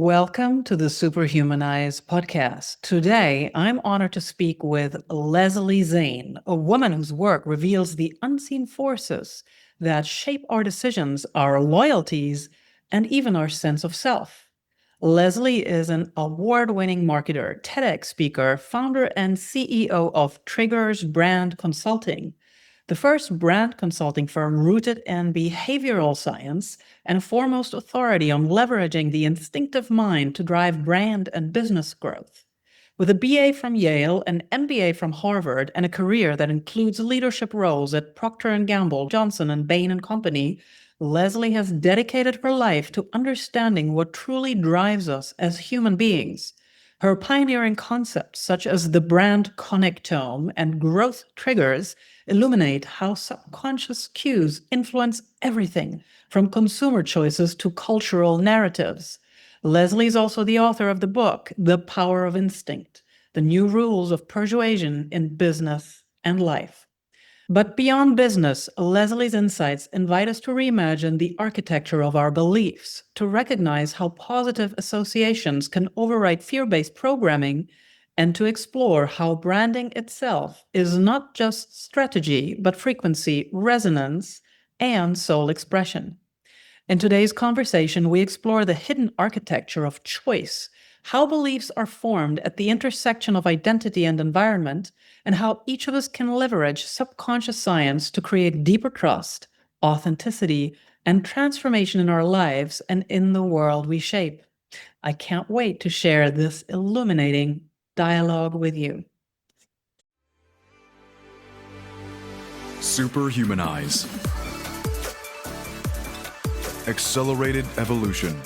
Welcome to the Superhumanize podcast. Today, I'm honored to speak with Leslie Zane, a woman whose work reveals the unseen forces that shape our decisions, our loyalties, and even our sense of self. Leslie is an award-winning marketer, TEDx speaker, founder, and CEO of Triggers Brand Consulting, the first brand consulting firm rooted in behavioral science and a foremost authority on leveraging the instinctive mind to drive brand and business growth. With a BA from Yale, an MBA from Harvard, and a career that includes leadership roles at Procter Gamble, Johnson, and Bain Company, Leslie has dedicated her life to understanding what truly drives us as human beings. Her pioneering concepts, such as the brand Connectome and growth triggers, illuminate how subconscious cues influence everything, from consumer choices to cultural narratives. Leslie is also the author of the book, The Power of Instinct, The New Rules of Persuasion in Business and Life. But beyond business, Leslie's insights invite us to reimagine the architecture of our beliefs, to recognize how positive associations can override fear-based programming, and to explore how branding itself is not just strategy, but frequency, resonance, and soul expression. In today's conversation, we explore the hidden architecture of choice, how beliefs are formed at the intersection of identity and environment, and how each of us can leverage subconscious science to create deeper trust, authenticity, and transformation in our lives and in the world we shape. I can't wait to share this illuminating dialogue with you. Superhumanize. Accelerated evolution.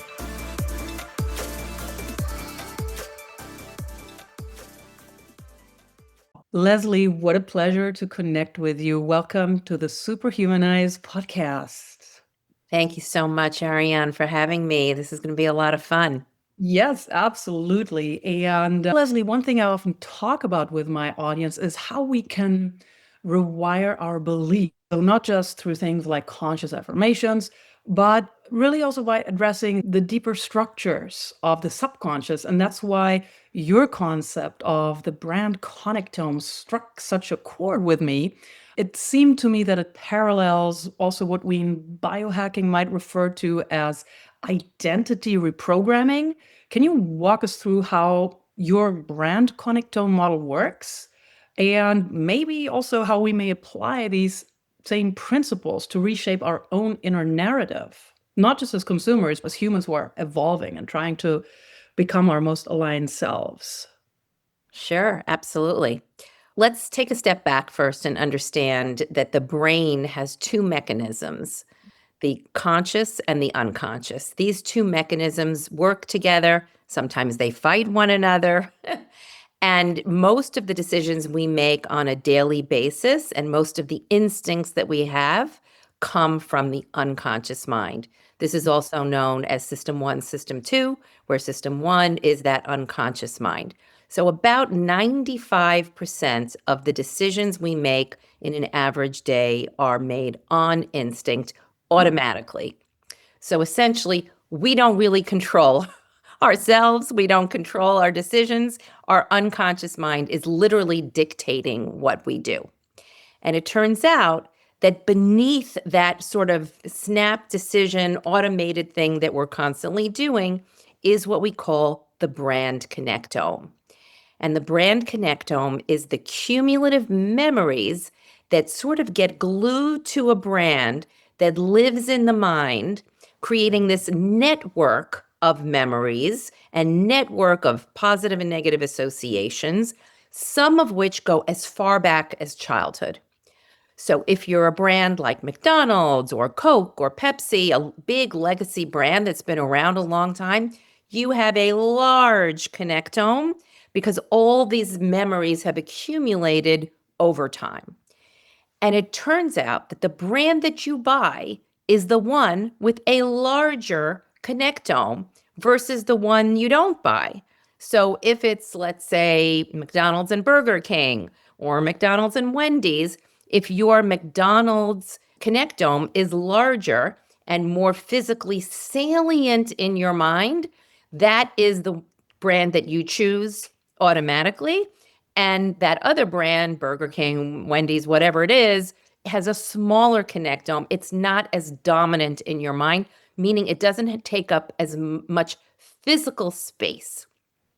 Leslie, what a pleasure to connect with you. Welcome to the Superhumanize podcast. Thank you so much, Ariane, for having me. This is going to be a lot of fun. Yes, absolutely. And Leslie, one thing I often talk about with my audience is how we can rewire our beliefs. So not just through things like conscious affirmations, but really also by addressing the deeper structures of the subconscious. And that's why your concept of the brand Connectome struck such a chord with me. It seemed to me that it parallels also what we in biohacking might refer to as identity reprogramming. Can you walk us through how your brand Connectome model works? And maybe also how we may apply these same principles to reshape our own inner narrative, not just as consumers, but as humans who are evolving and trying to become our most aligned selves. Sure, absolutely. Let's take a step back first and understand that the brain has two mechanisms, the conscious and the unconscious. These two mechanisms work together. Sometimes they fight one another. And most of the decisions we make on a daily basis and most of the instincts that we have come from the unconscious mind. This is also known as System 1, System 2, where System 1 is that unconscious mind. So about 95% of the decisions we make in an average day are made on instinct automatically. So essentially, we don't really control ourselves. We don't control our decisions. Our unconscious mind is literally dictating what we do. And it turns out that beneath that sort of snap decision, automated thing that we're constantly doing is what we call the brand connectome. And the brand connectome is the cumulative memories that sort of get glued to a brand that lives in the mind, creating this network of memories and network of positive and negative associations, some of which go as far back as childhood. So if you're a brand like McDonald's or Coke or Pepsi, a big legacy brand that's been around a long time, you have a large connectome because all these memories have accumulated over time. And it turns out that the brand that you buy is the one with a larger connectome versus the one you don't buy. So if it's, let's say, McDonald's and Burger King or McDonald's and Wendy's, if your McDonald's connectome is larger and more physically salient in your mind, that is the brand that you choose automatically. And that other brand, Burger King, Wendy's, whatever it is, has a smaller connectome. It's not as dominant in your mind, meaning it doesn't take up as much physical space.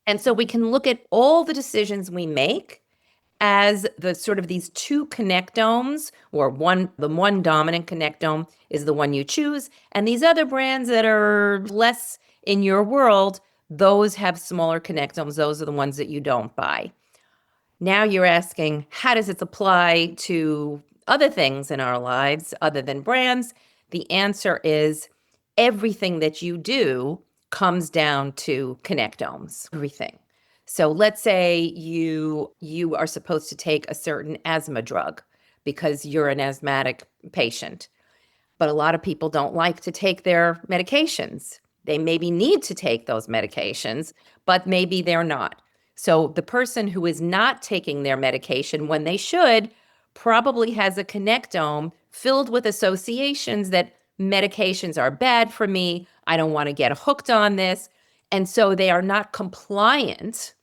And so we can look at all the decisions we make as the sort of these two connectomes, or the one dominant connectome is the one you choose, and these other brands that are less in your world, those have smaller connectomes. Those are the ones that you don't buy. Now you're asking, how does it apply to other things in our lives other than brands? The answer is everything that you do comes down to connectomes, everything. So let's say you are supposed to take a certain asthma drug because you're an asthmatic patient. But a lot of people don't like to take their medications. They maybe need to take those medications, but maybe they're not. So the person who is not taking their medication when they should probably has a connectome filled with associations that medications are bad for me. I don't want to get hooked on this. And so they are not compliant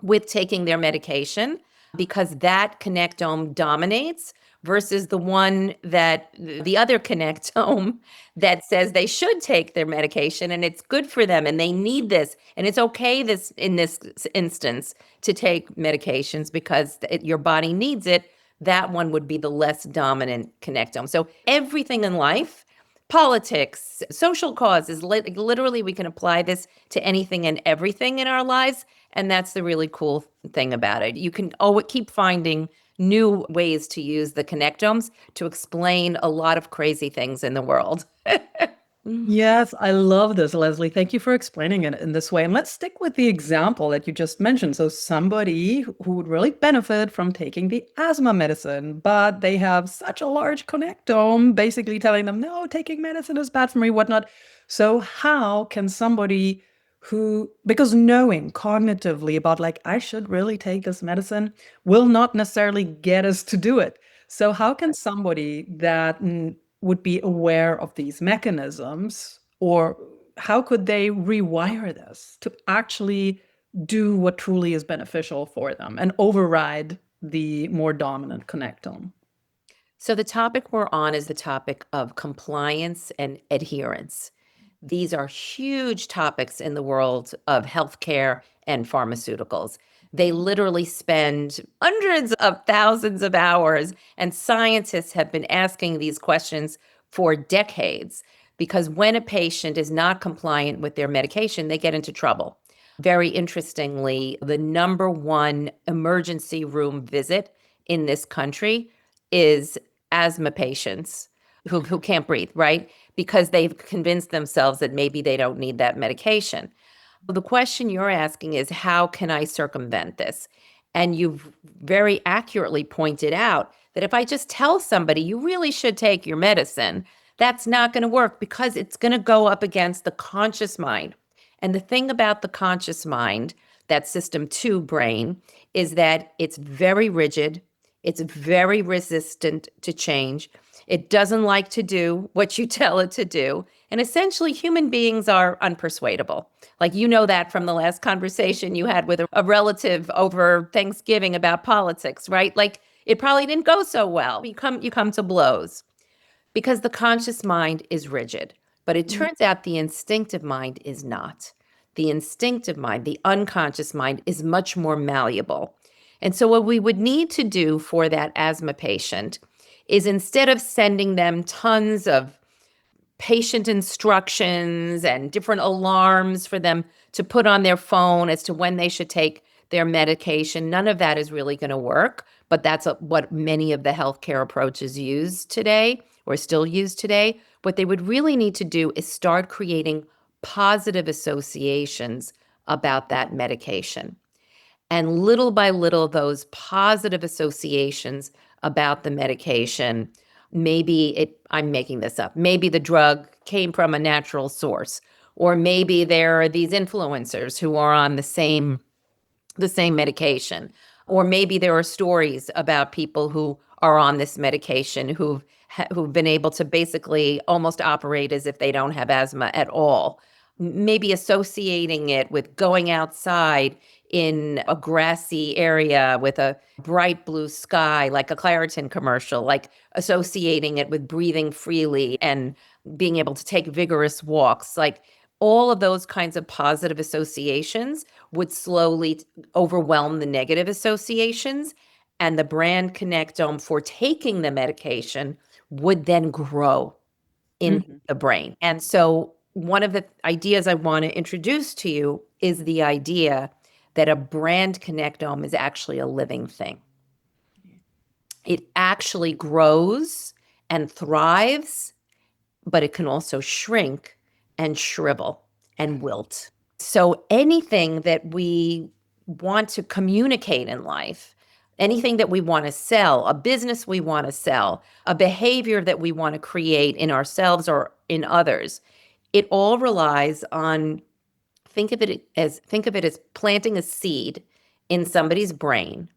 with taking their medication because that connectome dominates versus the one that the other connectome that says they should take their medication and it's good for them and they need this and it's okay this in this instance to take medications because your body needs it. That one would be the less dominant connectome. So everything in life, politics, social causes, literally we can apply this to anything and everything in our lives. And that's the really cool thing about it. You can always keep finding new ways to use the connectomes to explain a lot of crazy things in the world. Yes, I love this, Leslie. Thank you for explaining it in this way. And let's stick with the example that you just mentioned. So, somebody who would really benefit from taking the asthma medicine, but they have such a large connectome, basically telling them, no, taking medicine is bad for me, whatnot. So, how can somebody who, because knowing cognitively about, like, I should really take this medicine will not necessarily get us to do it. So, how can somebody that would be aware of these mechanisms, or how could they rewire this to actually do what truly is beneficial for them and override the more dominant connectome? So, the topic we're on is the topic of compliance and adherence. These are huge topics in the world of healthcare and pharmaceuticals. They literally spend hundreds of thousands of hours, and scientists have been asking these questions for decades because when a patient is not compliant with their medication, they get into trouble. Very interestingly, the number one emergency room visit in this country is asthma patients who can't breathe, right? Because they've convinced themselves that maybe they don't need that medication. The question you're asking is, how can I circumvent this? And you've very accurately pointed out that if I just tell somebody you really should take your medicine, that's not going to work because it's going to go up against the conscious mind. And the thing about the conscious mind, that system 2 brain, is that it's very rigid, it's very resistant to change. It doesn't like to do what you tell it to do. And essentially, human beings are unpersuadable. Like, you know that from the last conversation you had with a relative over Thanksgiving about politics, right? Like, it probably didn't go so well. You come to blows because the conscious mind is rigid. But it turns out the instinctive mind is not. The instinctive mind, the unconscious mind, is much more malleable. And so, what we would need to do for that asthma patient is, instead of sending them tons of patient instructions and different alarms for them to put on their phone as to when they should take their medication, none of that is really going to work. But that's what many of the healthcare approaches use today, or still use today. What they would really need to do is start creating positive associations about that medication. And little by little, those positive associations about the medication, I'm making this up, maybe the drug came from a natural source, or maybe there are these influencers who are on the same medication, or maybe there are stories about people who are on this medication who've been able to basically almost operate as if they don't have asthma at all. maybe associating it with going outside in a grassy area with a bright blue sky, like a Claritin commercial, like associating it with breathing freely and being able to take vigorous walks. Like all of those kinds of positive associations would slowly overwhelm the negative associations. And the brand Connectome for taking the medication would then grow in Mhm. the brain. And so, one of the ideas I want to introduce to you is the idea that a brand connectome is actually a living thing. It actually grows and thrives, but it can also shrink and shrivel and wilt. So, anything that we want to communicate in life, anything that we want to sell, a business we want to sell, a behavior that we want to create in ourselves or in others, it all relies on think of it as planting a seed in somebody's brain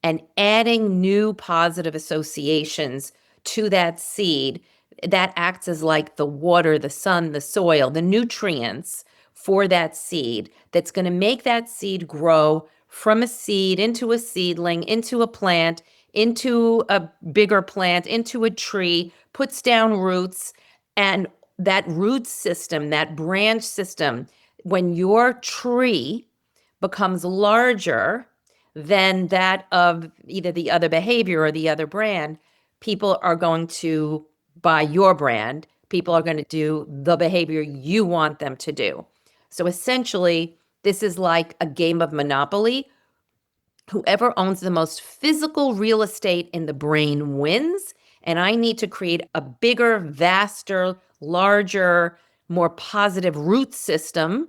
and adding new positive associations to that seed that acts as like the water, the sun, the soil, the nutrients for that seed that's going to make that seed grow from a seed into a seedling, into a plant, into a bigger plant, into a tree, puts down roots. And that root system, that branch system, when your tree becomes larger than that of either the other behavior or the other brand, people are going to buy your brand. People are going to do the behavior you want them to do. So essentially, this is like a game of Monopoly. Whoever owns the most physical real estate in the brain wins. And I need to create a bigger, vaster, larger, more positive root system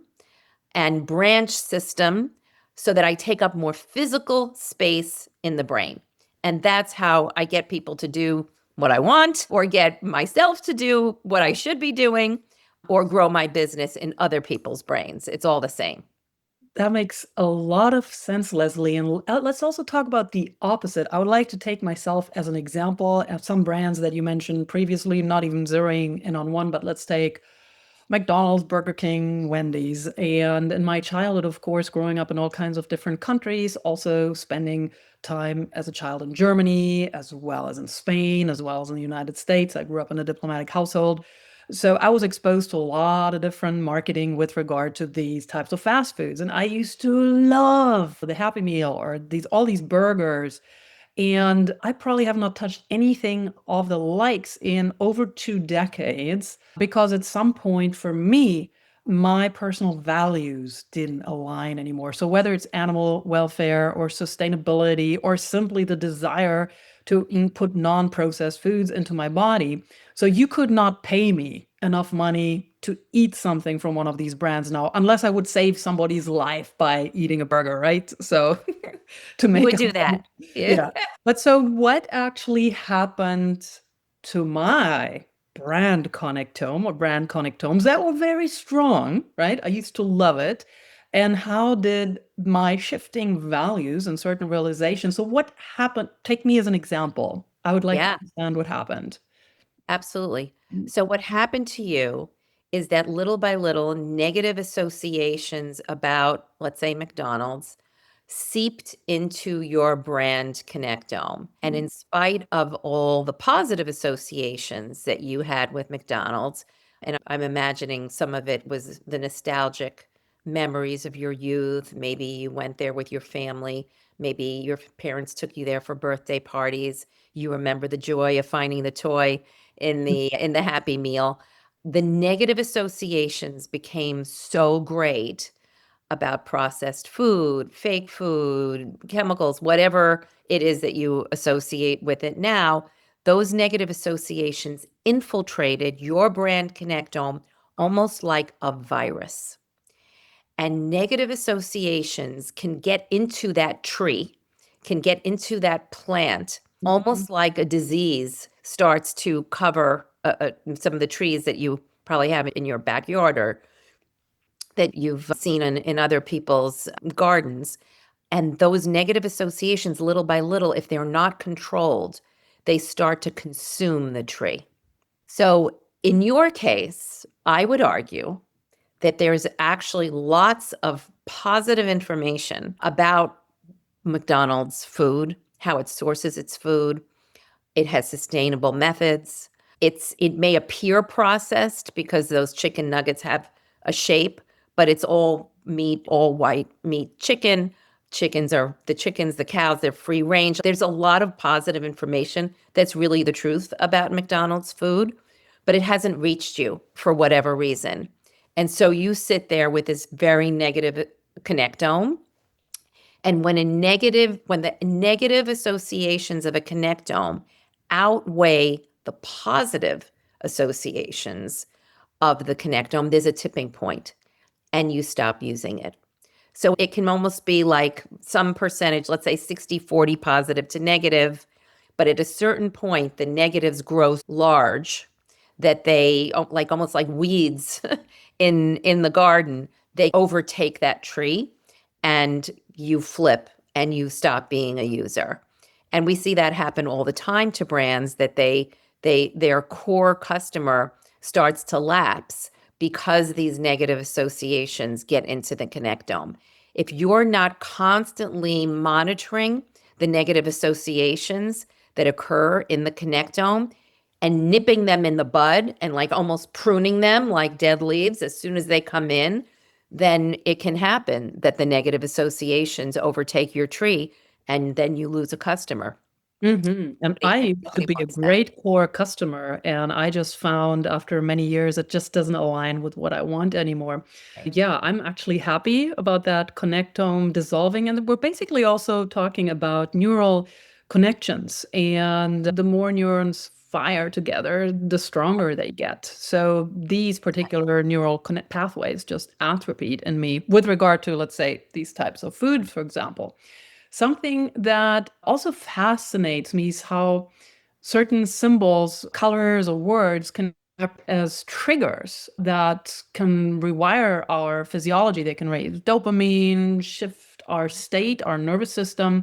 and branch system so that I take up more physical space in the brain. And that's how I get people to do what I want, or get myself to do what I should be doing, or grow my business in other people's brains. It's all the same. That makes a lot of sense, Leslie. And let's also talk about the opposite. I would like to take myself as an example of some brands that you mentioned previously, not even zeroing in on one, but let's take McDonald's, Burger King, Wendy's. And in my childhood, of course, growing up in all kinds of different countries, also spending time as a child in Germany, as well as in Spain, as well as in the United States. I grew up in a diplomatic household. So I was exposed to a lot of different marketing with regard to these types of fast foods. And I used to love the Happy Meal or all these burgers. And I probably have not touched anything of the likes in over 2 decades because at some point for me, my personal values didn't align anymore. So whether it's animal welfare or sustainability or simply the desire to input non-processed foods into my body, so you could not pay me enough money to eat something from one of these brands now, unless I would save somebody's life by eating a burger, right? So to You make would a do that. Yeah. yeah. But so what actually happened to my brand Connectome or brand Connectomes that were very strong, right? I used to love it. And how did my shifting values and certain realizations? So what happened? Take me as an example. I would like to Yeah. understand what happened. Absolutely. So, what happened to you is that little by little, negative associations about, let's say, McDonald's seeped into your brand Connectome. And in spite of all the positive associations that you had with McDonald's, and I'm imagining some of it was the nostalgic memories of your youth. Maybe you went there with your family. Maybe your parents took you there for birthday parties. You remember the joy of finding the toy in the Happy Meal. The negative associations became so great about processed food, fake food, chemicals, whatever it is that you associate with it now. Those negative associations infiltrated your brand Connectome almost like a virus. And negative associations can get into that tree, can get into that plant, almost like a disease starts to cover some of the trees that you probably have in your backyard or that you've seen in other people's gardens. And those negative associations, little by little, if they're not controlled, they start to consume the tree. So in your case, I would argue that there's actually lots of positive information about McDonald's food, how it sources its food. It has sustainable methods. It may appear processed because those chicken nuggets have a shape, but it's all meat, all white meat chicken. The cows, they're free range. There's a lot of positive information that's really the truth about McDonald's food, but it hasn't reached you for whatever reason. And so you sit there with this very negative connectome. And when the negative associations of a connectome outweigh the positive associations of the connectome, there's a tipping point and you stop using it. So it can almost be like some percentage, let's say 60-40 positive to negative, but at a certain point, the negatives grow large that they like almost like weeds in the garden, they overtake that tree and you flip and you stop being a user. And we see that happen all the time to brands that their core customer starts to lapse because these negative associations get into the connectome. If you're not constantly monitoring the negative associations that occur in the connectome and nipping them in the bud and like almost pruning them like dead leaves as soon as they come in, then it can happen that the negative associations overtake your tree and then you lose a customer. And I used to Nobody be a wants that. great core customer, and I just found after many years it just doesn't align with what I want anymore. Yeah, I'm actually happy about that connectome dissolving, and we're basically also talking about neural connections, and the more neurons fire together, the stronger they get. So these particular neural connect pathways just atrophied in me with regard to, let's say, these types of food, for example. Something that also fascinates me is how certain symbols, colors, or words can act as triggers that can rewire our physiology. They can raise dopamine, shift our state, our nervous system.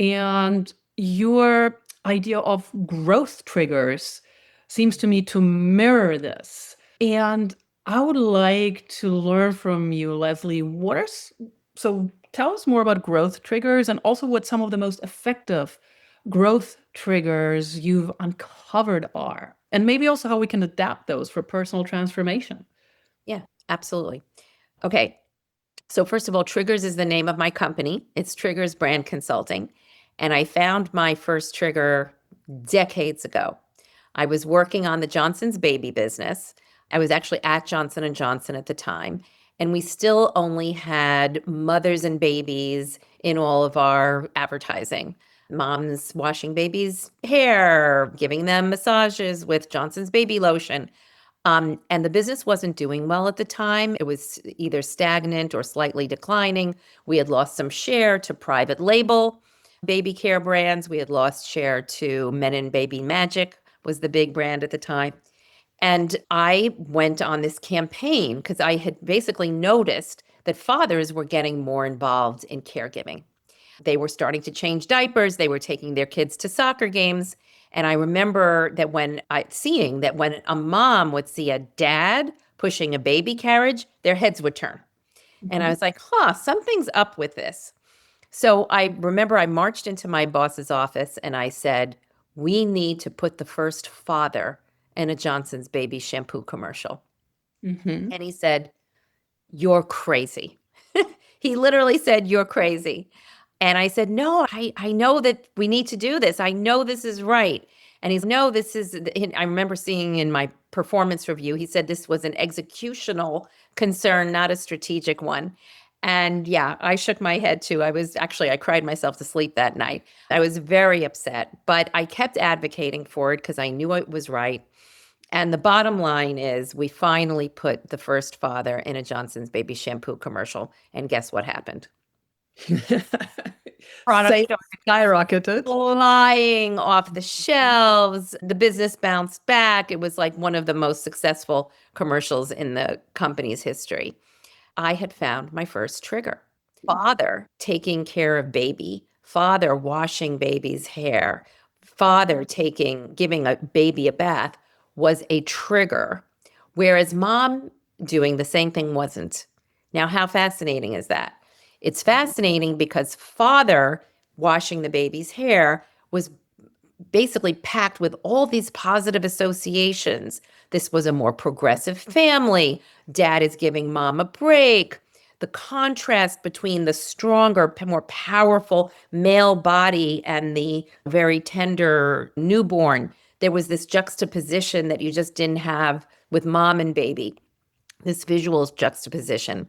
And your idea of growth triggers seems to me to mirror this. And I would like to learn from you, Leslie, so tell us more about growth triggers and also what some of the most effective growth triggers you've uncovered are, and maybe also how we can adapt those for personal transformation. Yeah, absolutely. Okay. So first of all, Triggers is the name of my company. It's Triggers Brand Consulting. And I found my first trigger decades ago. I was working on the Johnson's baby business. I was actually at Johnson and Johnson at the time, and we still only had mothers and babies in all of our advertising. Moms washing babies' hair, giving them massages with Johnson's baby lotion. And the business wasn't doing well at the time. It was either stagnant or slightly declining. We had lost some share to private label baby care brands. We had lost share to Men and Baby Magic was the big brand at the time. And I went on this campaign because I had basically noticed that fathers were getting more involved in caregiving. They were starting to change diapers. They were taking their kids to soccer games. And I remember that when a mom would see a dad pushing a baby carriage, their heads would turn. And I Mhm. was like, something's up with this. So I remember I marched into my boss's office and I said, we need to put the first father in a Johnson's baby shampoo commercial. Mhm. And he said, you're crazy. He literally said, you're crazy. And I said, no, I know that we need to do this. I know this is right. And he's, no, this is, I remember seeing in my performance review, he said this was an executional concern, not a strategic one. And yeah, I shook my head too. I cried myself to sleep that night. I was very upset, but I kept advocating for it because I knew it was right. And the bottom line is we finally put the first father in a Johnson's baby shampoo commercial. And guess what happened? Product Sales started skyrocketed. flying off the shelves. The business bounced back. It was like one of the most successful commercials in the company's history. I had found my first trigger. Father taking care of baby, father washing baby's hair, father giving a baby a bath was a trigger. Whereas mom doing the same thing wasn't. Now, how fascinating is that? It's fascinating because father washing the baby's hair was basically packed with all these positive associations. This was a more progressive family. Dad is giving mom a break. The contrast between the stronger, more powerful male body and the very tender newborn, there was this juxtaposition that you just didn't have with mom and baby, this visual juxtaposition.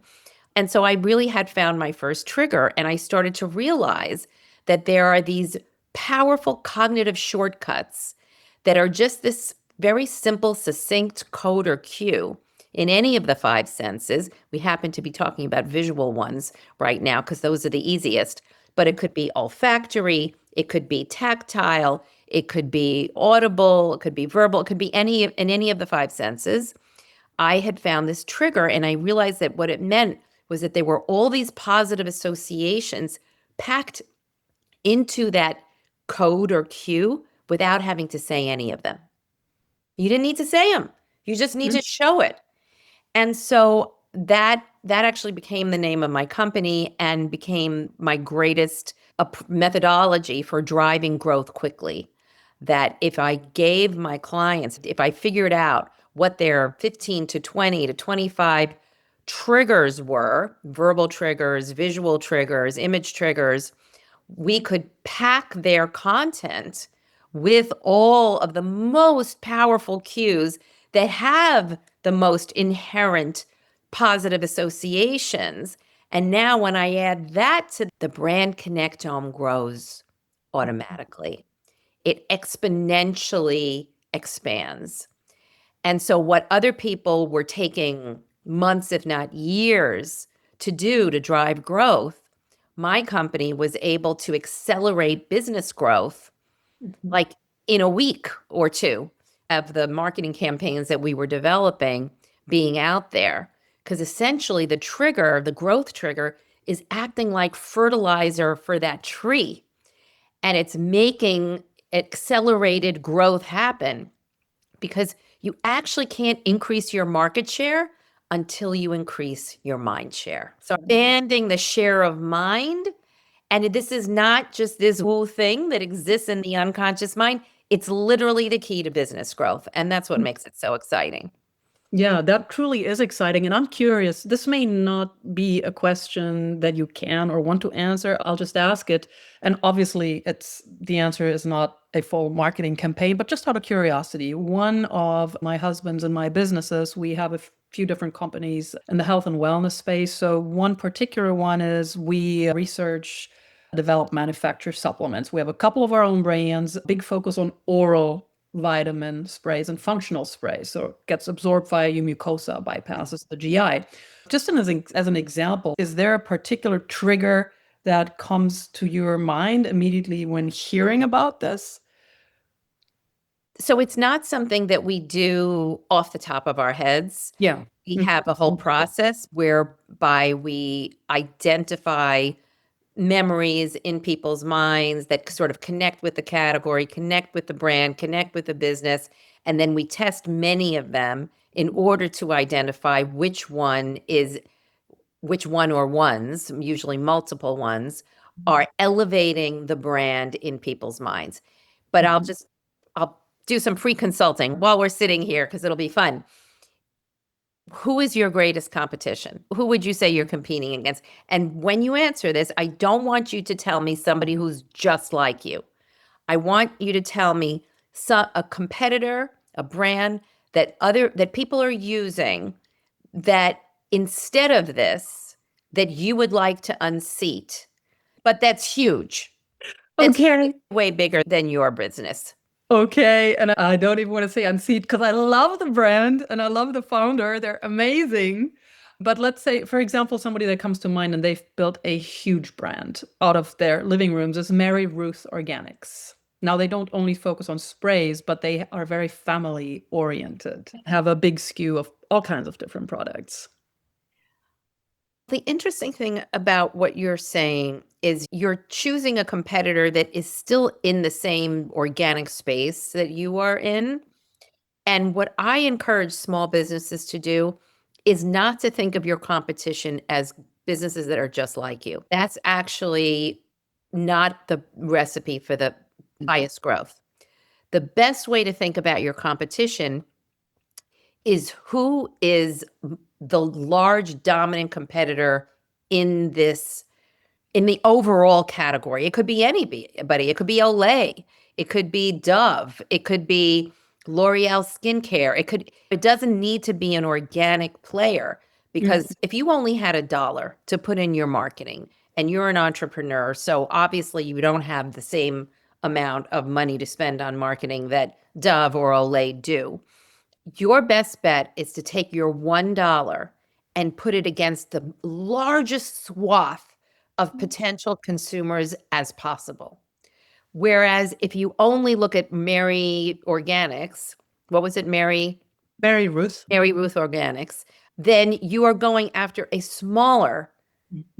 And so I really had found my first trigger, and I started to realize that there are these powerful cognitive shortcuts that are just this very simple, succinct code or cue in any of the five senses. We happen to be talking about visual ones right now because those are the easiest, but it could be olfactory, it could be tactile, it could be audible, it could be verbal, it could be in any of the five senses. I had found this trigger, and I realized that what it meant was that there were all these positive associations packed into that code or cue without having to say any of them. You didn't need to say them. You just need to show it. And so that actually became the name of my company and became my greatest methodology for driving growth quickly. That if I gave my clients, if I figured out what their 15 to 20 to 25 triggers were, verbal triggers, visual triggers, image triggers, we could pack their content with all of the most powerful cues that have the most inherent positive associations. And now, when I add that to the brand, Connectome grows automatically. It exponentially expands. And so, what other people were taking months, if not years, to do to drive growth, my company was able to accelerate business growth like in a week or two of the marketing campaigns that we were developing being out there. Because essentially, the trigger, the growth trigger, is acting like fertilizer for that tree. And it's making accelerated growth happen because you actually can't increase your market share until you increase your mind share. So expanding the share of mind. And this is not just this whole thing that exists in the unconscious mind. It's literally the key to business growth. And that's what makes it so exciting. Yeah, that truly is exciting. And I'm curious, this may not be a question that you can or want to answer. I'll just ask it. And obviously, the answer is not a full marketing campaign, but just out of curiosity, one of my husband's and my businesses, we have a few different companies in the health and wellness space. So one particular one is we research, develop, manufacture supplements. We have a couple of our own brands, big focus on oral vitamin sprays and functional sprays. So it gets absorbed via your mucosa, bypasses the GI. Just as an example, is there a particular trigger that comes to your mind immediately when hearing about this? So it's not something that we do off the top of our heads. Yeah. We have a whole process whereby we identify memories in people's minds that sort of connect with the category, connect with the brand, connect with the business. And then we test many of them in order to identify which one or ones, usually multiple ones, are elevating the brand in people's minds. But I'll do some free consulting while we're sitting here because it'll be fun. Who is your greatest competition? Who would you say you're competing against? And when you answer this, I don't want you to tell me somebody who's just like you. I want you to tell me a competitor, a brand that people are using that instead of this, that you would like to unseat. But that's huge. It's Okay. way bigger than your business. Okay. And I don't even want to say unseat because I love the brand and I love the founder. They're amazing. But let's say, for example, somebody that comes to mind and they've built a huge brand out of their living rooms is Mary Ruth Organics. Now, they don't only focus on sprays, but they are very family oriented, have a big skew of all kinds of different products. The interesting thing about what you're saying is you're choosing a competitor that is still in the same organic space that you are in. And what I encourage small businesses to do is not to think of your competition as businesses that are just like you. That's actually not the recipe for the highest growth. The best way to think about your competition is who is the large dominant competitor in this in the overall category. It could be anybody. It could be Olay. It could be Dove. It could be L'Oreal skincare. It doesn't need to be an organic player because if you only had $1 to put in your marketing and you're an entrepreneur, so obviously you don't have the same amount of money to spend on marketing that Dove or Olay do. Your best bet is to take your $1 and put it against the largest swath of potential consumers as possible. Whereas if you only look at Mary Organics, what was it, Mary Ruth. Mary Ruth Organics, then you are going after a smaller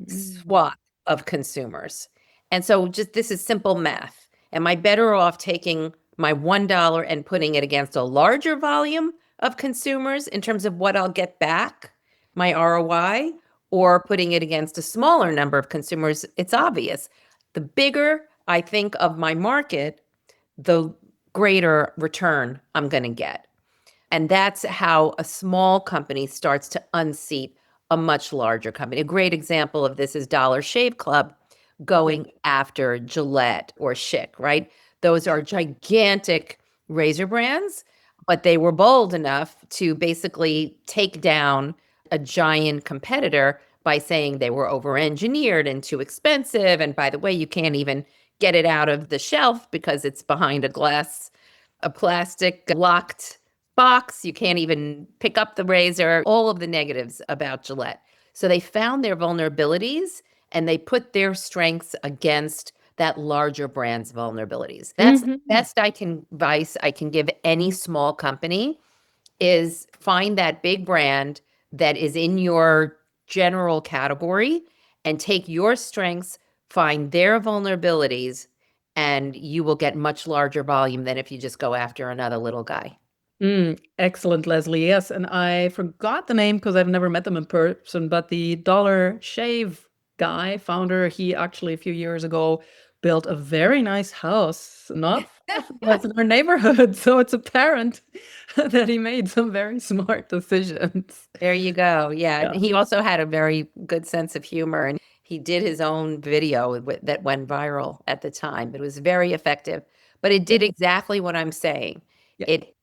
swath of consumers. And so just this is simple math. Am I better off taking my $1 and putting it against a larger volume of consumers in terms of what I'll get back, my ROI, or putting it against a smaller number of consumers? It's obvious. The bigger I think of my market, the greater return I'm going to get. And that's how a small company starts to unseat a much larger company. A great example of this is Dollar Shave Club going after Gillette or Schick, right? Those are gigantic razor brands, but they were bold enough to basically take down a giant competitor by saying they were over-engineered and too expensive. And by the way, you can't even get it out of the shelf because it's behind a plastic locked box. You can't even pick up the razor, all of the negatives about Gillette. So they found their vulnerabilities and they put their strengths against that larger brand's vulnerabilities. That's the best advice I can give any small company is find that big brand that is in your general category and take your strengths, find their vulnerabilities, and you will get much larger volume than if you just go after another little guy. Excellent, Leslie. Yes, and I forgot the name because I've never met them in person, but the Dollar Shave guy, founder, he actually a few years ago built a very nice house, not far from us in our neighborhood. So it's apparent that he made some very smart decisions. There you go. Yeah. Yeah. And he also had a very good sense of humor and he did his own video that went viral at the time. It was very effective, but it did exactly what I'm saying. Yeah. It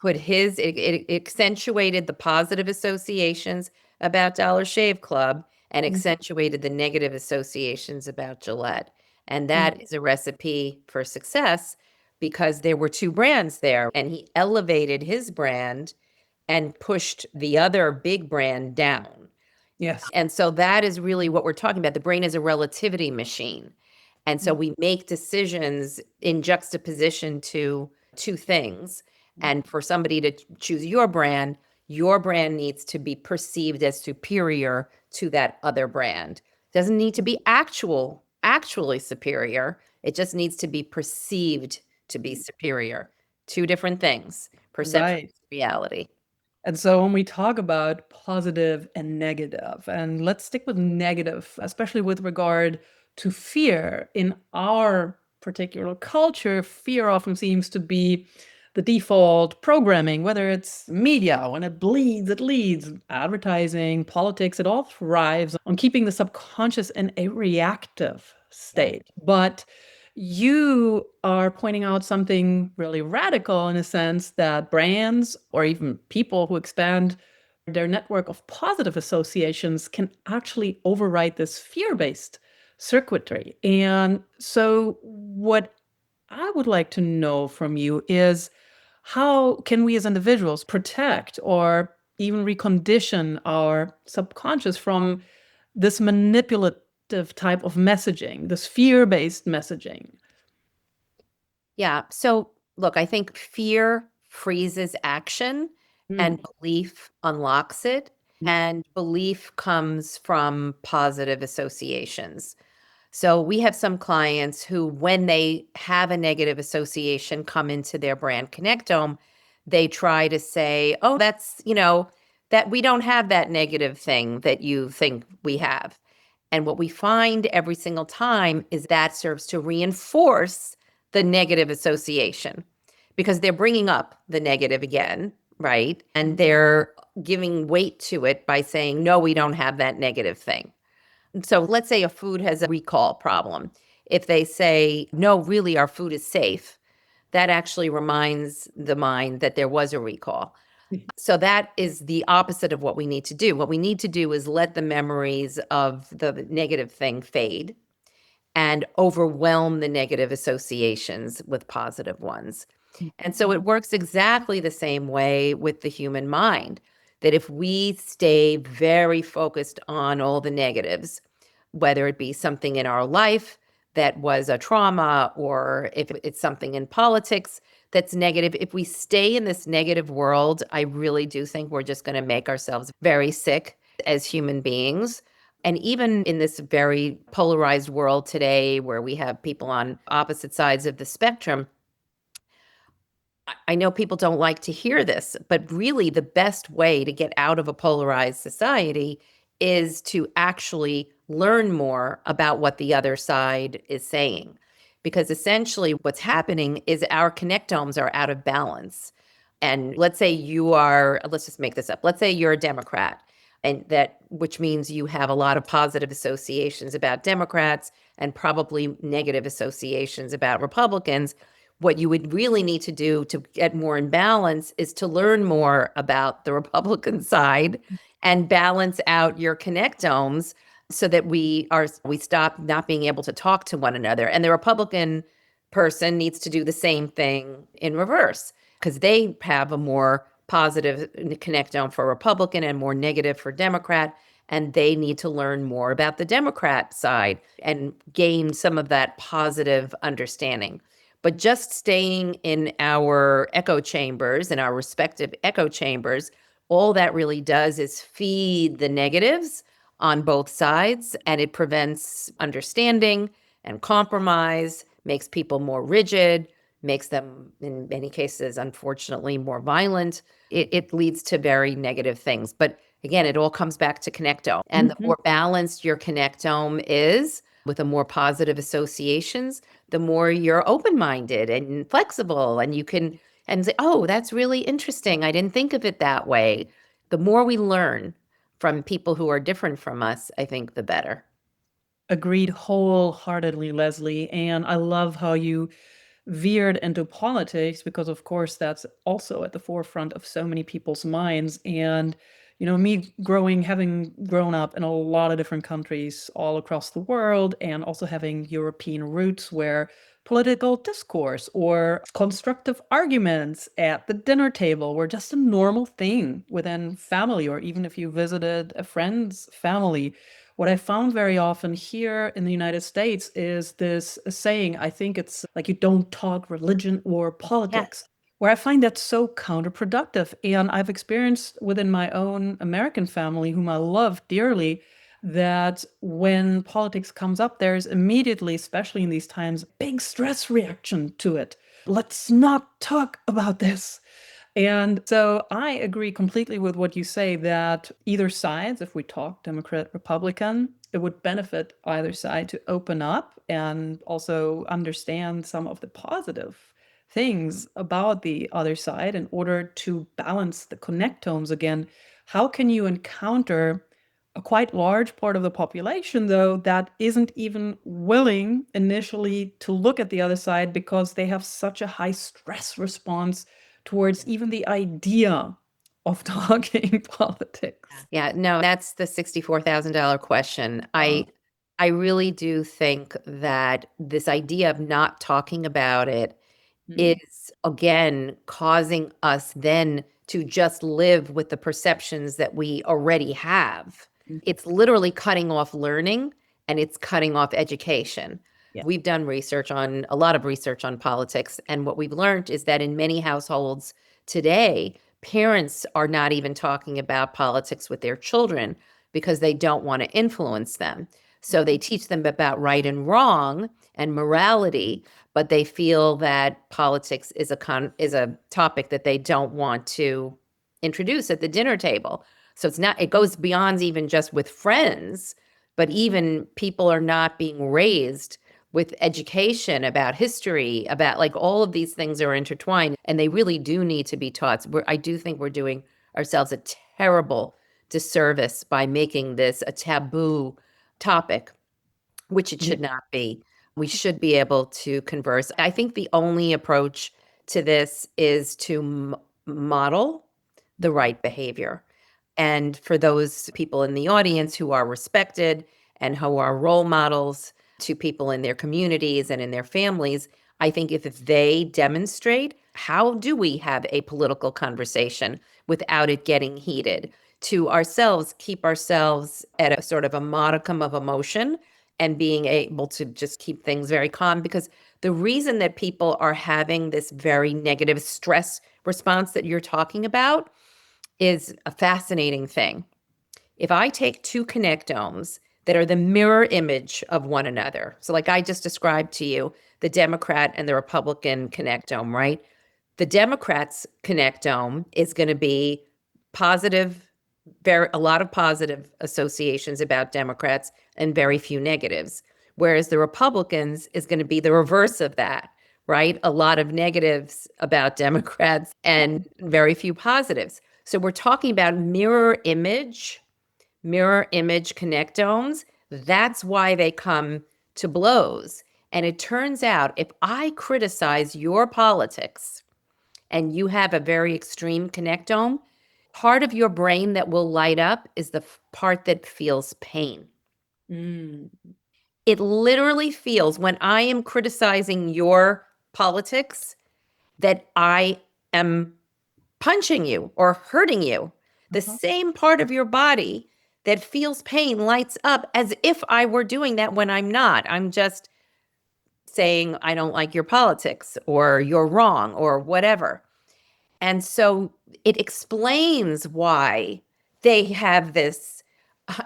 accentuated the positive associations about Dollar Shave Club and accentuated the negative associations about Gillette. And that is a recipe for success because there were two brands there and he elevated his brand and pushed the other big brand down. Yes. And so that is really what we're talking about. The brain is a relativity machine. And so we make decisions in juxtaposition to two things. And for somebody to choose your brand needs to be perceived as superior to that other brand. It doesn't need to be actually superior. It just needs to be perceived to be superior. Two different things, perception Right. and reality. And so when we talk about positive and negative, and let's stick with negative, especially with regard to fear in our particular culture, fear often seems to be the default programming, whether it's media, when it bleeds, it leads, advertising, politics, it all thrives on keeping the subconscious in a reactive state. But you are pointing out something really radical in a sense that brands or even people who expand their network of positive associations can actually override this fear-based circuitry. And so what I would like to know from you is how can we as individuals protect or even recondition our subconscious from this manipulative type of messaging, this fear-based messaging? Yeah. So look, I think fear freezes action and belief unlocks it. And belief comes from positive associations. So we have some clients who, when they have a negative association come into their brand Connectome, they try to say, oh, that's, that we don't have that negative thing that you think we have. And what we find every single time is that serves to reinforce the negative association because they're bringing up the negative again, right? And they're giving weight to it by saying, no, we don't have that negative thing. So let's say a food has a recall problem. If they say, no, really, our food is safe, that actually reminds the mind that there was a recall. So that is the opposite of what we need to do. What we need to do is let the memories of the negative thing fade and overwhelm the negative associations with positive ones. And so it works exactly the same way with the human mind, that if we stay very focused on all the negatives, whether it be something in our life that was a trauma or if it's something in politics that's negative, if we stay in this negative world, I really do think we're just going to make ourselves very sick as human beings. And even in this very polarized world today where we have people on opposite sides of the spectrum, I know people don't like to hear this, but really the best way to get out of a polarized society is to actually learn more about what the other side is saying. Because essentially what's happening is our connectomes are out of balance. And let's say you are, let's just make this up. Let's say you're a Democrat, and that which means you have a lot of positive associations about Democrats and probably negative associations about Republicans. What you would really need to do to get more in balance is to learn more about the Republican side and balance out your connectomes so that we stop not being able to talk to one another. And the Republican person needs to do the same thing in reverse because they have a more positive connectome for Republican and more negative for Democrat. And they need to learn more about the Democrat side and gain some of that positive understanding. But just staying in our echo chambers, in our respective echo chambers, all that really does is feed the negatives on both sides, and it prevents understanding and compromise, makes people more rigid, makes them, in many cases, unfortunately, more violent. It leads to very negative things. But again, it all comes back to connectome. And the more balanced your connectome is, with a more positive associations, the more you're open-minded and flexible and you can and say, oh, that's really interesting. I didn't think of it that way. The more we learn from people who are different from us, I think the better. Agreed wholeheartedly, Leslie. And I love how you veered into politics because, of course, that's also at the forefront of so many people's minds. And, me having grown up in a lot of different countries all across the world and also having European roots where political discourse or constructive arguments at the dinner table were just a normal thing within family, or even if you visited a friend's family. What I found very often here in the United States is this saying, I think it's like you don't talk religion or politics, Yes. where I find that so counterproductive. And I've experienced within my own American family, whom I love dearly, that when politics comes up, there's immediately, especially in these times, big stress reaction to it. Let's not talk about this. And so I agree completely with what you say that either sides, if we talk Democrat, Republican, it would benefit either side to open up and also understand some of the positive things about the other side in order to balance the connectomes again. How can you encounter a quite large part of the population, though, that isn't even willing initially to look at the other side because they have such a high stress response towards even the idea of talking politics? Yeah, no, that's the $64,000 question. Uh, I really do think that this idea of not talking about it mm, is again causing us then to just live with the perceptions that we already have. mm, It's literally cutting off learning and it's cutting off education. yeah. We've done research on a lot of research on politics, and what we've learned is that in many households today, parents are not even talking about politics with their children because they don't want to influence them. So they teach them about right and wrong and morality, but they feel that politics is a topic that they don't want to introduce at the dinner table. So it goes beyond even just with friends, but even people are not being raised with education about history, about like all of these things are intertwined and they really do need to be taught. I do think we're doing ourselves a terrible disservice by making this a taboo topic, which it should not be. We should be able to converse. I think the only approach to this is to model the right behavior. And for those people in the audience who are respected and who are role models to people in their communities and in their families, I think if they demonstrate, how do we have a political conversation without it getting heated? To ourselves, keep ourselves at a sort of a modicum of emotion and being able to just keep things very calm. Because the reason that people are having this very negative stress response that you're talking about is a fascinating thing. If I take two connectomes that are the mirror image of one another, so like I just described to you, the Democrat and the Republican connectome, right? The Democrats' connectome is going to be positive, a lot of positive associations about Democrats and very few negatives. Whereas the Republicans is going to be the reverse of that, right? A lot of negatives about Democrats and very few positives. So we're talking about mirror image connectomes. That's why they come to blows. And it turns out if I criticize your politics and you have a very extreme connectome, part of your brain that will light up is the part that feels pain. Mm. It literally feels when I am criticizing your politics that I am punching you or hurting you. The Uh-huh. same part of your body that feels pain lights up as if I were doing that when I'm not. I'm just saying, I don't like your politics or you're wrong or whatever. And so it explains why they have this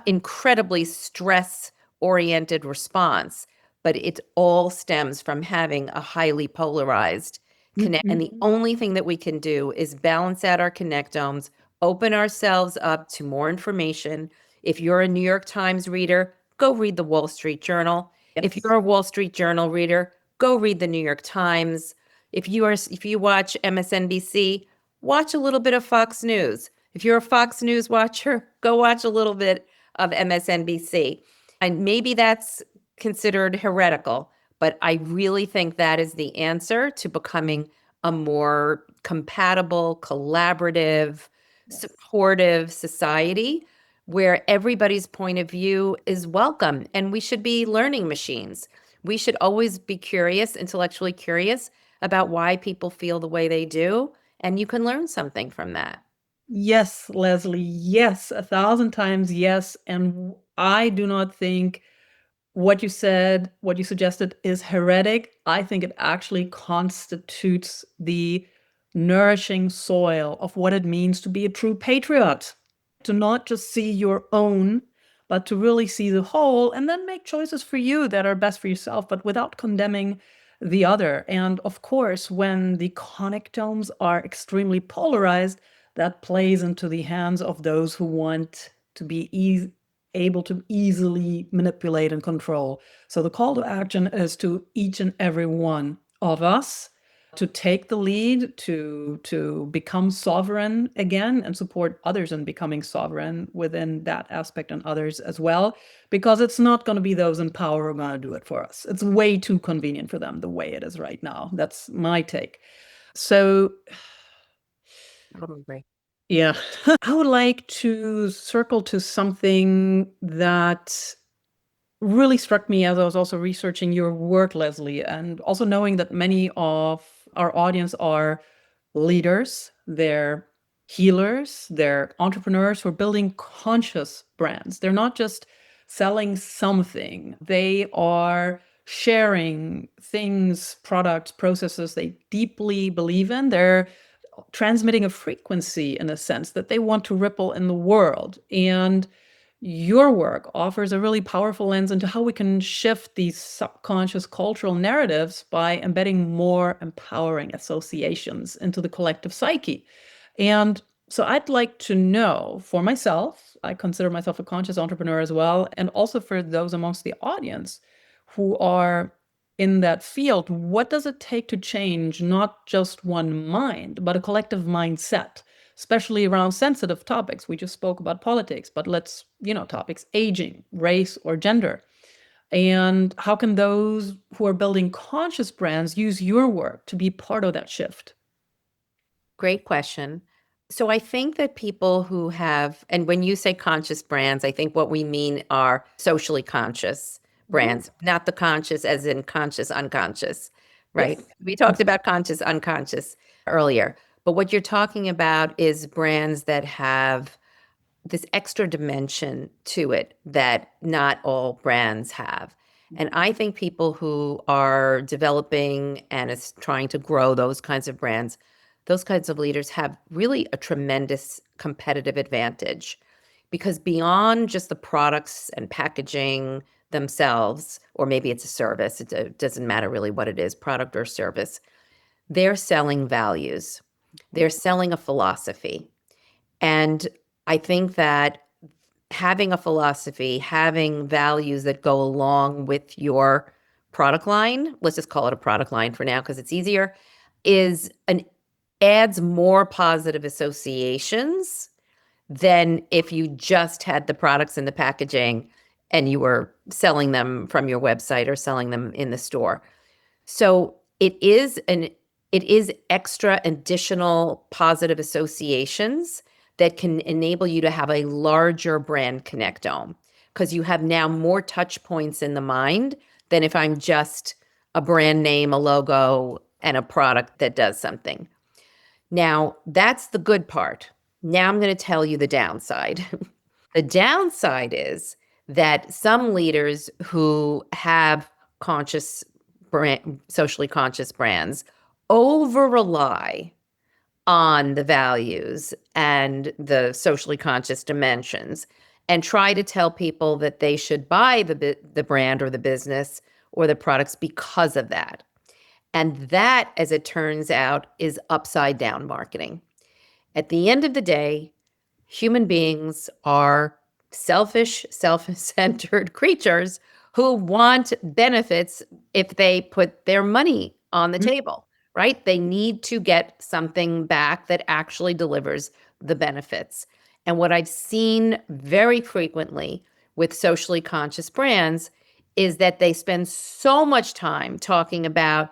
incredibly stress oriented response, but it all stems from having a highly polarized connect. And the Mhm. only thing that we can do is balance out our connectomes, open ourselves up to more information. If you're a New York Times reader, go read the Wall Street Journal. If Yes. you're a Wall Street Journal reader, go read the New York Times. If you watch MSNBC, watch a little bit of Fox News. If you're a Fox News watcher, go watch a little bit of MSNBC. And maybe that's considered heretical, but I really think that is the answer to becoming a more compatible, collaborative, supportive society where everybody's point of view is welcome. And we should be learning machines. We should always be curious, intellectually curious about why people feel the way they do. And you can learn something from that. Yes, Leslie. Yes, 1,000 times yes. And I do not think what you said, what you suggested is heretic. I think it actually constitutes the nourishing soil of what it means to be a true patriot. To not just see your own, but to really see the whole and then make choices for you that are best for yourself, but without condemning the other. And of course, when the connectomes are extremely polarized, that plays into the hands of those who want to be able to easily manipulate and control. So the call to action is to each and every one of us to take the lead, to become sovereign again and support others in becoming sovereign within that aspect and others as well, because it's not going to be those in power who are going to do it for us. It's way too convenient for them the way it is right now. That's my take. So Totally. yeah. I would like to circle to something that really struck me as I was also researching your work, Leslie, and also knowing that many of our audience are leaders, they're healers, they're entrepreneurs who are building conscious brands. They're not just selling something, they are sharing things, products, processes they deeply believe in. They're transmitting a frequency in a sense that they want to ripple in the world. And your work offers a really powerful lens into how we can shift these subconscious cultural narratives by embedding more empowering associations into the collective psyche. And So I'd like to know for myself, I consider myself a conscious entrepreneur as well, and also for those amongst the audience who are in that field, what does it take to change not just one mind, but a collective mindset, especially around sensitive topics? We just spoke about politics, but let's, topics aging, race, or gender. And how can those who are building conscious brands use your work to be part of that shift? Great question. So I think that people who have, and when you say conscious brands, I think what we mean are socially conscious brands, not the conscious as in conscious, unconscious, right? Yes. We talked about conscious, unconscious earlier. But what you're talking about is brands that have this extra dimension to it that not all brands have. And I think people who are developing and is trying to grow those kinds of brands, those kinds of leaders have really a tremendous competitive advantage because beyond just the products and packaging themselves, or maybe it's a service, it doesn't matter really what it is, product or service, they're selling values. They're selling a philosophy. And I think that having a philosophy, having values that go along with your product line, let's just call it a product line for now because it's easier, is an adds more positive associations than if you just had the products in the packaging and you were selling them from your website or selling them in the store. So it is extra additional positive associations that can enable you to have a larger brand connectome because you have now more touch points in the mind than if I'm just a brand name, a logo, and a product that does something. Now, that's the good part. Now I'm going to tell you the downside. The downside is that some leaders who have socially conscious brands over rely on the values and the socially conscious dimensions and try to tell people that they should buy the brand or the business or the products because of that. And that, as it turns out, is upside down marketing. At the end of the day, human beings are selfish, self-centered creatures who want benefits if they put their money on the table, right? They need to get something back that actually delivers the benefits. And what I've seen very frequently with socially conscious brands is that they spend so much time talking about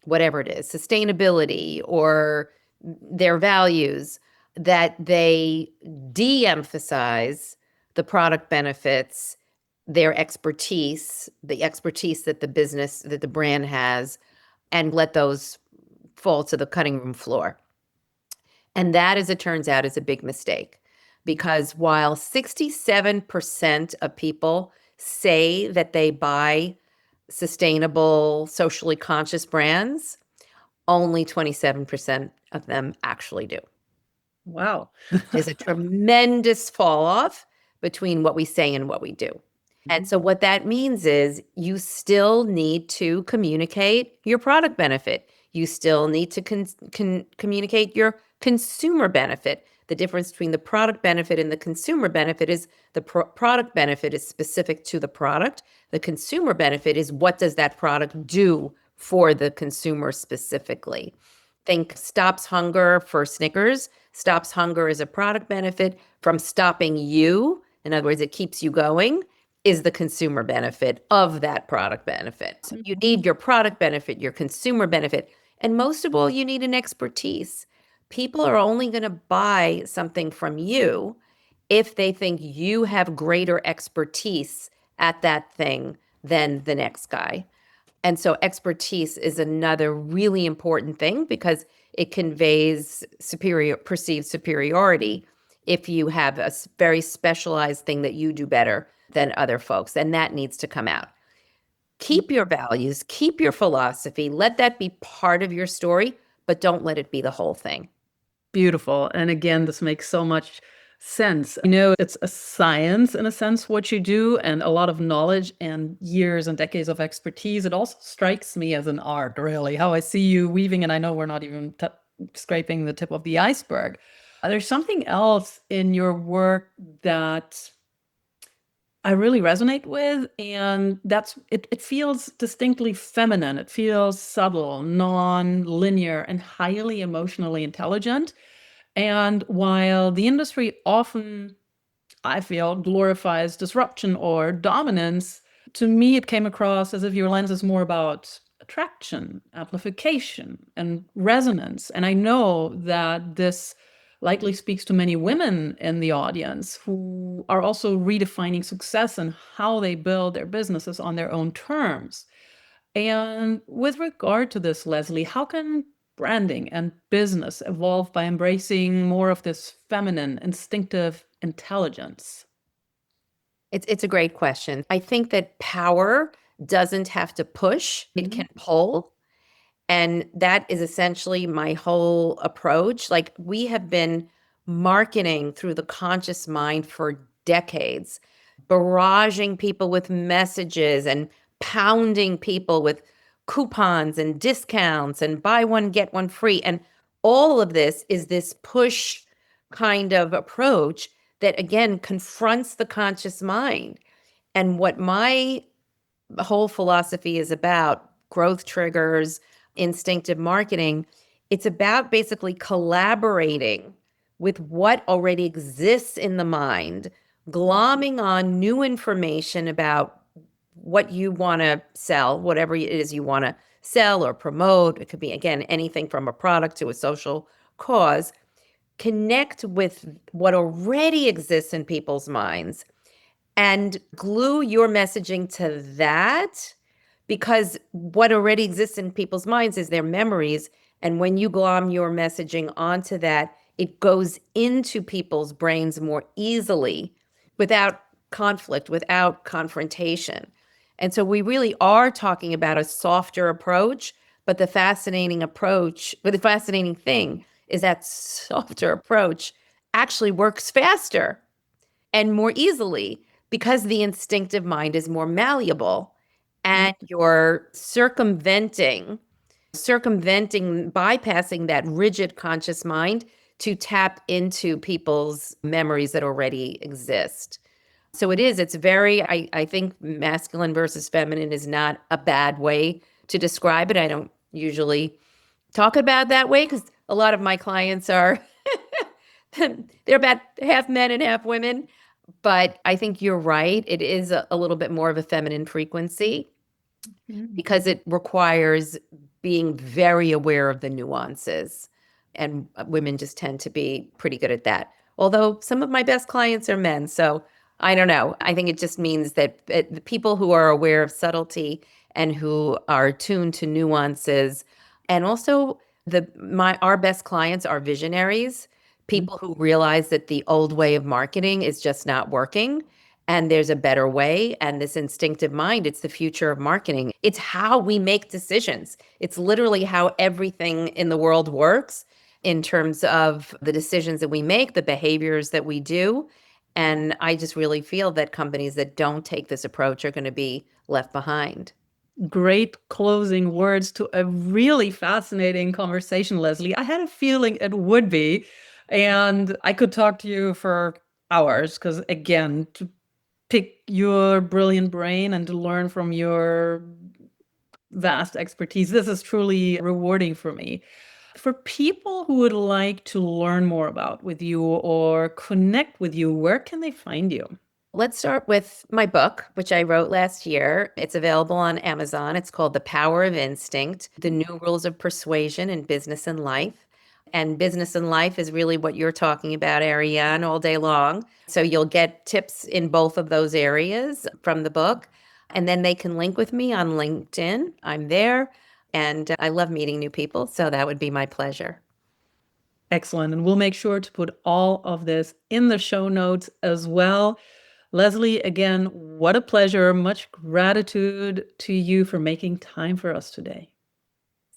whatever it is, sustainability or their values, that they de-emphasize the product benefits, their expertise, the expertise that the business, that the brand has, and let those fall to the cutting room floor. And that, as it turns out, is a big mistake because while 67% of people say that they buy sustainable, socially conscious brands, only 27% of them actually do. Wow. There's a tremendous fall off between what we say and what we do. And so what that means is you still need to communicate your product benefit. You still need to communicate your consumer benefit. The difference between the product benefit and the consumer benefit is the product benefit is specific to the product. The consumer benefit is what does that product do for the consumer specifically. Think stops hunger for Snickers. Stops hunger as a product benefit from stopping you. In other words, it keeps you going is the consumer benefit of that product benefit. So you need your product benefit, your consumer benefit, and most of all, you need an expertise. People are only going to buy something from you if they think you have greater expertise at that thing than the next guy. And so expertise is another really important thing because it conveys perceived superiority if you have a very specialized thing that you do better than other folks. And that needs to come out. Keep your values, keep your philosophy, let that be part of your story, but don't let it be the whole thing. Beautiful. And again, this makes so much sense. It's a science in a sense, what you do, and a lot of knowledge and years and decades of expertise. It also strikes me as an art, really, how I see you weaving, and I know we're not even scraping the tip of the iceberg. There's something else in your work that I really resonate with, and that's it feels distinctly feminine. It feels subtle, non-linear, and highly emotionally intelligent. And while the industry often, I feel, glorifies disruption or dominance, to me it came across as if your lens is more about attraction, amplification, and resonance. And I know that this likely speaks to many women in the audience who are also redefining success and how they build their businesses on their own terms. And with regard to this, Leslie, how can branding and business evolve by embracing more of this feminine, instinctive intelligence? It's a great question. I think that power doesn't have to push, it can pull. And that is essentially my whole approach. Like, we have been marketing through the conscious mind for decades, barraging people with messages and pounding people with coupons and discounts and buy one, get one free. And all of this is this push kind of approach that, again, confronts the conscious mind. And what my whole philosophy is about, growth triggers, instinctive marketing, it's about basically collaborating with what already exists in the mind, glomming on new information about what you want to sell, whatever it is you want to sell or promote. It could be, again, anything from a product to a social cause. Connect with what already exists in people's minds and glue your messaging to that, because what already exists in people's minds is their memories. And when you glom your messaging onto that, it goes into people's brains more easily without conflict, without confrontation. And so we really are talking about a softer approach, but the fascinating thing is that softer approach actually works faster and more easily because the instinctive mind is more malleable, and you're bypassing that rigid conscious mind to tap into people's memories that already exist. So it's very, I think masculine versus feminine is not a bad way to describe it. I don't usually talk about it that way because a lot of my clients are, they're about half men and half women. But I think you're right. It is a little bit more of a feminine frequency because it requires being very aware of the nuances. And women just tend to be pretty good at that. Although some of my best clients are men. So I don't know. I think it just means that the people who are aware of subtlety and who are tuned to nuances, and also our best clients are visionaries, people who realize that the old way of marketing is just not working and there's a better way. And this instinctive mind, it's the future of marketing. It's how we make decisions. It's literally how everything in the world works in terms of the decisions that we make, the behaviors that we do. And I just really feel that companies that don't take this approach are going to be left behind. Great closing words to a really fascinating conversation, Leslie. I had a feeling it would be, and I could talk to you for hours because, again, to pick your brilliant brain and to learn from your vast expertise, this is truly rewarding for me. For people who would like to learn more about with you or connect with you, where can they find you? Let's start with my book, which I wrote last year. It's available on Amazon. It's called The Power of Instinct: The New Rules of Persuasion in Business and Life. And business and life is really what you're talking about, Ariane, all day long. So you'll get tips in both of those areas from the book. And then they can link with me on LinkedIn. I'm there. And I love meeting new people. So that would be my pleasure. Excellent. And we'll make sure to put all of this in the show notes as well. Leslie, again, what a pleasure. Much gratitude to you for making time for us today.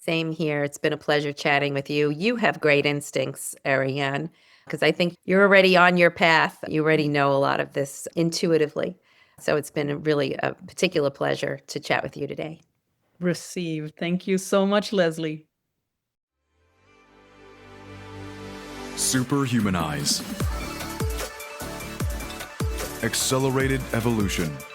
Same here. It's been a pleasure chatting with you. You have great instincts, Ariane, because I think you're already on your path. You already know a lot of this intuitively. So it's been really a particular pleasure to chat with you today. Received. Thank you so much, Leslie. Superhumanize. Accelerated evolution.